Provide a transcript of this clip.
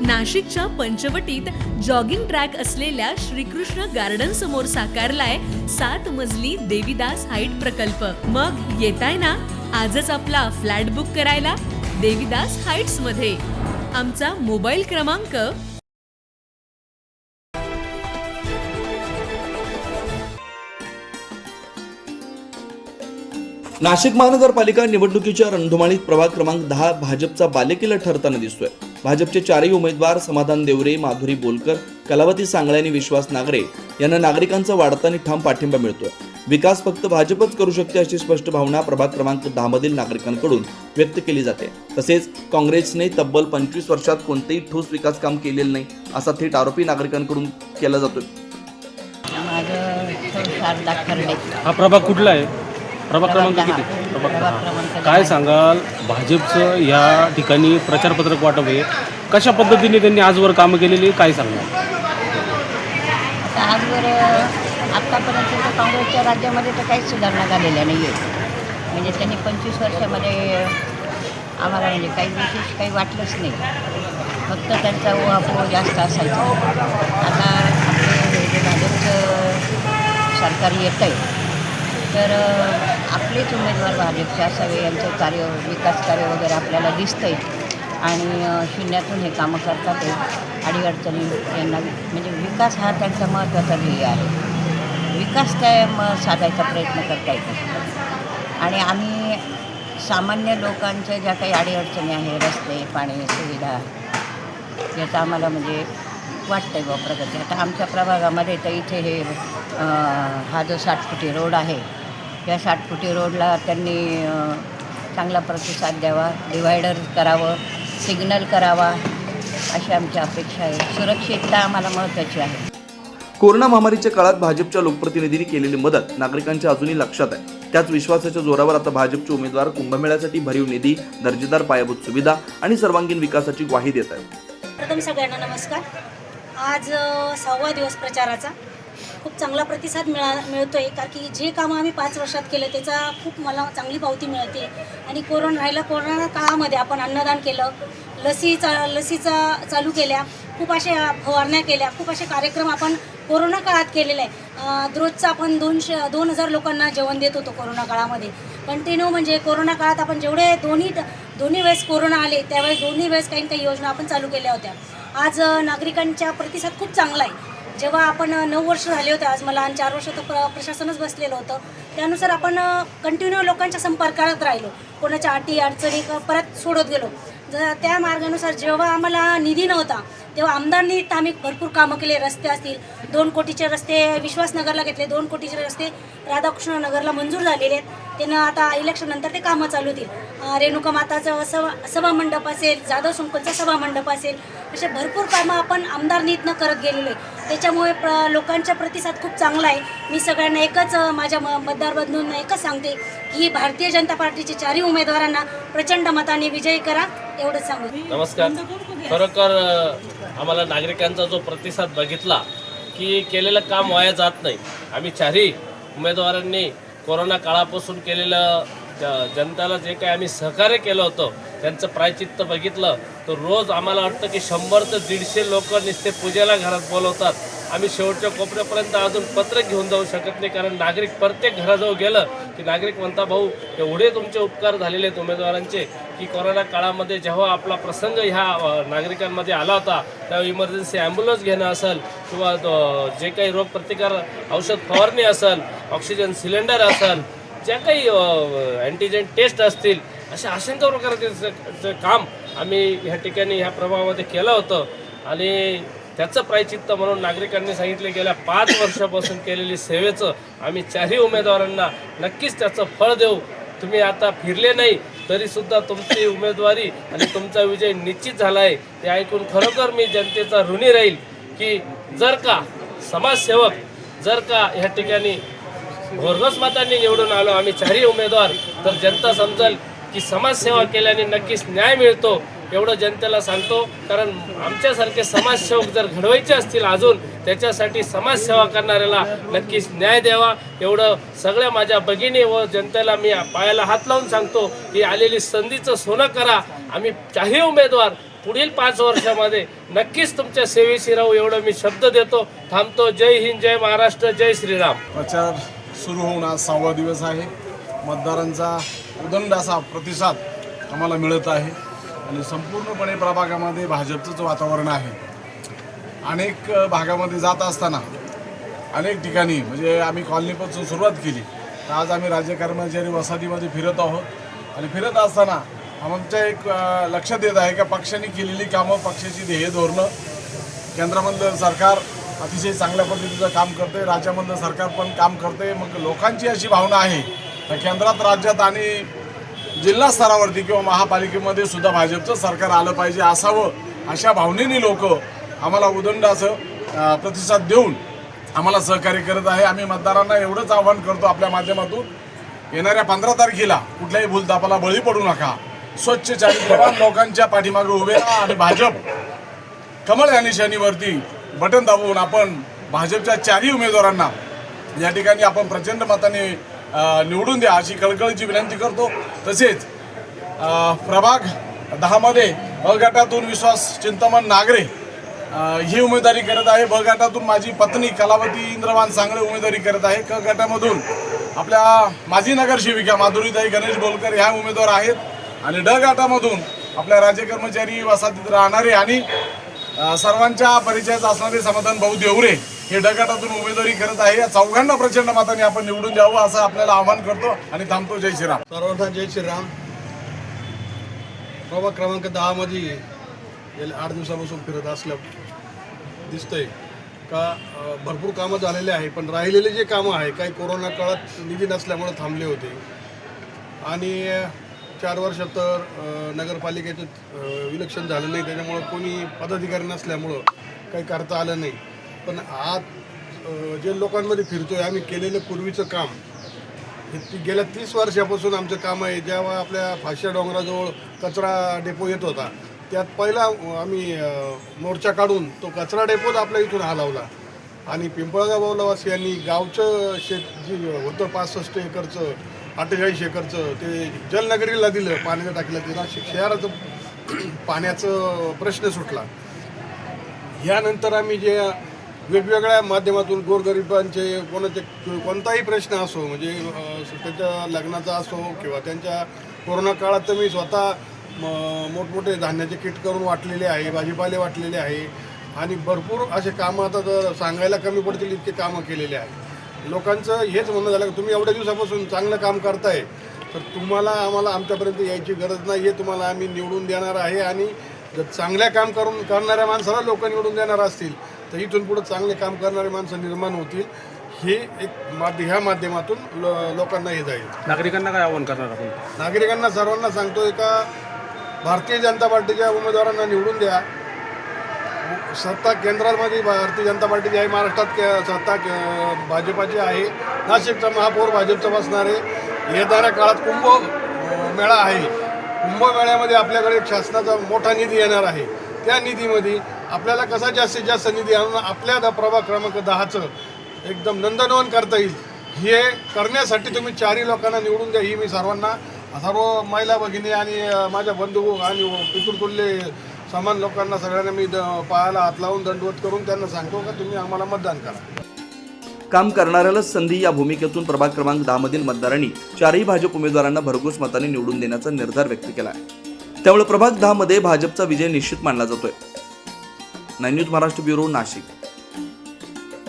नाशिकच्या पंचवटीत jogging track असलेल्या Shrikrishna garden समोर साकारलाय 7 मजली देवीदास हाईट प्रकल्प। मग येताय ना आजच आपला फ्लॅट बुक करायला देवीदास हाईट्स मध्ये। आमचा मोबाईल क्रमांक नाशिक महानगरपालिका निवडणुकीच्या रणधुमाळीत प्रभाग क्रमांक 10 भाजपचा बालेकिल्ला ठरताना दिसतोय। भाजपचे चारही उमेदवार समाधान देवरे, माधुरी बोलकर, कलावती सांगळे आणि विश्वास नागरे यांना नागरिकांचा वाढता आणि ठाम पाठिंबा मिळतोय। विकास फक्त भाजपच करू शकते अशी स्पष्ट भावना प्रभाग क्रमांक 10 मधील नागरिकांकडून व्यक्त केली जाते। तसेच काँग्रेसने तब्बल 25 वर्षात कोणतेही ठोस विकास काम केलेले नाही असा थेट आरोपी नागरिकांकडून केला जातोय। हा प्रभाग कुठला आहे? प्रभाग क्रमांक किती? प्रभाग 10। काय सांगाल, भाजपचं या ठिकाणी प्रचारपत्रक वाटप आहे, कशा पद्धतीने त्यांनी आजवर कामं केलेली काय सांगाल? आजवर आत्तापर्यंत काँग्रेसच्या राज्यामध्ये तर काहीच सुधारणा झालेल्या नाही आहे। म्हणजे त्यांनी 25 वर्षामध्ये आम्हाला म्हणजे काही विशेष काही वाटलंच नाही, फक्त त्यांचा उहापोह जास्त असायचा। आता आपले जे भाजपचं सरकार येतं आहे तर आपलेच उमेदवार भाजपचे असावे, यांचं कार्य विकास कार्य वगैरे आपल्याला दिसतं आहे आणि शून्यातून हे कामं करतात आहे। अडीअडचणी यांना म्हणजे विकास हा त्यांचा महत्त्वाचा ध्येय आहे। विकास काय साधायचा प्रयत्न करता येतो आणि आम्ही सामान्य लोकांच्या ज्या काही अडीअडचणी आहे, रस्ते, पाणी, सुविधा, याचा आम्हाला म्हणजे वाटतं आहे बा प्रगती। आता आमच्या प्रभागामध्ये तर इथे हे हा जो 60 फुटी रोड आहे, या 60 फुटी रोडला त्यांनी चांगला प्रतिसाद द्यावा, डिवायडर करावं, सिग्नल करावा अशी आमची अपेक्षा आहे। सुरक्षितता आम्हाला महत्त्वाची आहे। कोरोना महामारीच्या काळात भाजपच्या लोकप्रतिनिधींनी केलेली मदत नागरिकांच्या अजूनही लक्षात आहे। त्याच विश्वासाच्या जोरावर आता भाजपचे उमेदवार कुंभमेळ्यासाठी भरीव निधी, दर्जेदार पायाभूत सुविधा आणि सर्वांगीण विकासाची ग्वाही देत आहेत। प्रथम सगळ्यांना नमस्कार। आज 6वा दिवस प्रचाराचा खूप चांगला प्रतिसाद मिळतोय, कारण की जे कामं आम्ही 5 वर्षात केलं त्याचा खूप मला चांगली पावती मिळते। आणि कोरोना काळामध्ये आपण अन्नदान केलं, लसीचा चालू केल्या, खूप अशा फवारण्या केल्या, खूप असे कार्यक्रम आपण कोरोना काळात केलेले आहे। दररोजचं आपण 2000 लोकांना जेवण देत होतो कोरोना काळामध्ये कंटिन्यू। म्हणजे कोरोना काळात आपण जेवढे दोन्ही वेळेस कोरोना आले त्यावेळेस दोन्ही वेळेस काही काही योजना आपण चालू केल्या होत्या। आज नागरिकांचा प्रतिसाद खूप चांगला आहे। जेव्हा आपण 9 वर्ष झाले होते, आज मला 4 वर्ष तर प्रशासनच बसलेलं होतं, त्यानुसार आपण कंटिन्यू लोकांच्या संपर्कात राहिलो, कोणाच्या अटी अडचणी परत सोडत गेलो। त्या मार्गानुसार जेव्हा आम्हाला निधी नव्हता तेव्हा आमदारांनी आम्ही भरपूर कामं केले। रस्ते असतील, 2 कोटीचे रस्ते विश्वासनगरला घेतले, 2 कोटीचे रस्ते राधाकृष्ण नगरला मंजूर झालेले आहेत। त्यांना आता इलेक्शन नंतर ते कामं चालू होतील। रेणुका माताचं सभा मंडप असेल, जाधव संकुलचा सभा मंडप असेल, असे भरपूर कामं आपण आमदारनीतनं करत गेलेलो आहे। त्याच्यामुळे लोकांचा प्रतिसाद खूप चांगला आहे। मी सगळ्यांना एकच माझ्या मतदारबंधूंना एकच सांगते की भारतीय जनता पार्टीचे 4ही उमेदवारांना प्रचंड मताने विजयी करा, एवढंच सांगू। नमस्कार। खरोखर आम्हाला नागरिकांचा जो प्रतिसाद बघितला की केलेलं काम वाया जात नाही। आम्ही 4ही उमेदवारांनी कोरोना काळापासून केलेलं जनतेला जे काही आम्ही सहकार्य केलं होतं त्यांचं प्रायचित्त बघितलं तर रोज आम्हाला वाटतं की 100 ते 150 लोक नुसते पूजेला घरात बोलवतात। आम्ही शेवटच्या कोपऱ्यापर्यंत अजून पत्र घेऊन जाऊ शकत नाही, कारण नागरिक प्रत्येक घराजवळ गेलं की नागरिक म्हणता, भाऊ एवढे तुमचे उपकार झालेले आहेत उमेदवारांचे की कोरोना काळामध्ये जेव्हा आपला प्रसंग ह्या नागरिकांमध्ये आला होता तेव्हा इमर्जन्सी ॲम्ब्युलन्स घेणं असेल किंवा जे काही रोगप्रतिकार औषध फवारणी असेल, ऑक्सिजन सिलेंडर असेल, ज्या काही अँटीजेन टेस्ट असतील, अशा असंख्य प्रकारचे काम आम्ही ह्या ठिकाणी ह्या प्रभागामध्ये केलं होतं। आणि त्याचं प्रायचित्त म्हणून नागरिकांनी सांगितले गेल्या 5 वर्षापासून केलेली सेवेचं आम्ही 4ही उमेदवारांना नक्कीच त्याचं फळ देऊ। तुम्ही आता फिरले नाही तरीसुद्धा तुमची उमेदवारी आणि तुमचा विजय निश्चित झाला आहे। ते ऐकून खरोखर मी जनतेचा ऋणी राहील की जर का समाजसेवक जर का ह्या ठिकाणी भरघोस मतांनी निवडून आलो आम्ही 4ही उमेदवार, तर जनता समजेल की समाजसेवा केल्याने नक्कीच न्याय मिळतो, एवढं जनतेला सांगतो। कारण आमच्यासारखे समाजसेवक जर घडवायचे असतील अजून, त्याच्यासाठी समाजसेवा करणाऱ्याला नक्कीच न्याय द्यावा, एवढं सगळ्या माझ्या भगिनी व जनतेला मी पायाला हात लावून सांगतो की आलेली संधीचं सोनं करा। आम्ही 4ही उमेदवार पुढील 5 वर्षामध्ये नक्कीच तुमच्या सेवेशी राहू एवढं मी शब्द देतो. थांबतो. जय हिंद, जय महाराष्ट्र, जय श्रीराम. प्रचार सुरू होऊन आज 6वा दिवस आहे. मतदारांचा उदंड असा प्रतिसाद आम्हाला मिळत आहे आणि संपूर्णपणे प्रभागामध्ये भाजपचंच वातावरण आहे. अनेक भागामध्ये जात असताना अनेक ठिकाणी म्हणजे आम्ही कॉलनीपासून सुरुवात केली तर आज आम्ही राज्य कर्मचारी वसाहतीमध्ये फिरत आहोत आणि फिरत असताना आमच्या एक लक्षात येत आहे की पक्षाने केलेली कामं, पक्षाची ध्येय धोरणं, केंद्रामधलं सरकार अतिशय चांगल्या पद्धतीचं काम करते, राज्यामधलं सरकार पण काम करते. मग लोकांची अशी भावना आहे तर केंद्रात, राज्यात आणि जिल्हा स्तरावरती किंवा महापालिकेमध्ये सुद्धा भाजपचं सरकार आलं पाहिजे असावं, अशा भावनेने लोक आम्हाला उदंड असं प्रतिसाद देऊन आम्हाला सहकार्य करत आहे. आम्ही मतदारांना एवढंच आवाहन करतो आपल्या माध्यमातून, येणाऱ्या 15 तारखेला कुठल्याही भूलथापाला बळी पडू नका. स्वच्छ चारित्र्यवान लोकांच्या पाठीमागे उभे राहा आणि भाजप कमळ या निशाणीवरती बटन दाबवून आपण भाजपच्या 4ही उमेदवारांना या ठिकाणी आपण प्रचंड मताने निवडून द्या अशी कळकळीची विनंती करतो. तसेच प्रभाग 10 मध्ये अ गटातून विश्वास चिंतामण नागरे ही उमेदवारी करत आहे. ब गटातून माझी पत्नी कलावती इंद्रवान सांगळे उमेदवारी करत आहे. क गटामधून आपल्या माजी नगरसेविका माधुरीताई गणेश बोलकर ह्या उमेदवार आहेत आणि ड गटामधून आपल्या राज्य कर्मचारी वसाहतीत राहणारे आणि सर्वांच्या परिचयात असणारे समाधान भाऊ देवरे हे ड गटातून उमेदवारी करत आहे. या चौघांना प्रचंड मताने आपण निवडून द्यावं असं आपल्याला आवाहन करतो आणि थांबतो. जय श्रीराम. सर्वांना जय श्रीराम. प्रभाग क्रमांक 10 मध्ये गेल्या 8 दिवसापासून फिरत असल्या दिसतंय का भरपूर कामं झालेले आहे, पण राहिलेले जे कामं आहे काही कोरोना काळात निधी नसल्यामुळे थांबले होते आणि 4 वर्षात तर नगरपालिकेचं इलेक्शन झालं नाही, त्याच्यामुळं कोणी पदाधिकारी नसल्यामुळं काही करता आलं नाही. पण आज जे लोकांमध्ये फिरतोय आम्ही केलेलं पूर्वीचं काम हे गेल्या 30 वर्षापासून आमचं काम आहे. जेव्हा आपल्या फाश्या डोंगराजवळ कचरा डेपो येत होता त्यात पहिला आम्ही मोर्चा काढून तो कचरा डेपोच आपल्या इथून हलवला आणि पिंपळगाव बावलावासियांनी गावचं शेत जे होतं 65 एकरचं 48 एकरचं ते जलनगरीला दिलं पाण्याच्या टाकीला. ते नाशिक शहराचं पाण्याचं प्रश्न सुटला. यानंतर आम्ही जे वेगवेगळ्या माध्यमातून गोरगरिबांचे कोणताही प्रश्न असो म्हणजे त्याच्या लग्नाचा असो किंवा त्यांच्या कोरोना काळात तर मी स्वतः मोठमोठे धान्याचे किट करून वाटलेले आहे, भाजीपाले वाटलेले आहे आणि भरपूर असे कामं आता तर सांगायला कमी पडतील इतके कामं केलेले आहे. लोकांचं हेच म्हणणं झालं की तुम्ही एवढ्या दिवसापासून चांगलं काम करताय तर आम्हाला आमच्यापर्यंत यायची गरज नाही आहे, तुम्हाला आम्ही निवडून देणार आहे आणि जर चांगल्या काम करणाऱ्या माणसाला लोक निवडून देणार असतील तर इथून पुढे चांगले काम करणारे माणसं निर्माण होतील. हे एक ह्या माध्यमातून लोकांना हे जाईल. नागरिकांना काय आवाहन करणार आपण? नागरिकांना सर्वांना सांगतोय का भारतीय जनता पार्टीच्या उमेदवारांना निवडून द्या. सत्ता केंद्रामध्ये भारतीय जनता पार्टीची आहे, महाराष्ट्रात सत्ता भाजपाची आहे, नाशिकचा महापौर भाजपचा बसणार आहे. येणाऱ्या काळात कुंभमेळा आहे, कुंभमेळ्यामध्ये आपल्याकडे शासनाचा मोठा निधी येणार आहे. त्या निधीमध्ये आपल्याला कसा जास्तीत जास्त निधी आणून आपल्या प्रभाग क्रमांक 10चं एकदम नंदनवन करता येईल हे करण्यासाठी तुम्ही 4ही लोकांना निवडून द्या. ही मी सर्व महिला भगिनी आणि माझ्या बंधू आणि पितृतुल्य समान लोकांना सगळ्यांना मी पायाला हात लावून दंडवत करून त्यांना सांगतो का तुम्ही आम्हाला मतदान करा. काम करणाऱ्यालाच संधी या भूमिकेतून प्रभाग क्रमांक 10 मधील मतदारांनी 4ही भाजप उमेदवारांना भरघोस मताने निवडून देण्याचा निर्धार व्यक्त केला आहे. त्यामुळे प्रभाग 10 मध्ये भाजपचा विजय निश्चित मानला जातोय. 9 न्यूज महाराष्ट्र ब्युरो, नाशिक.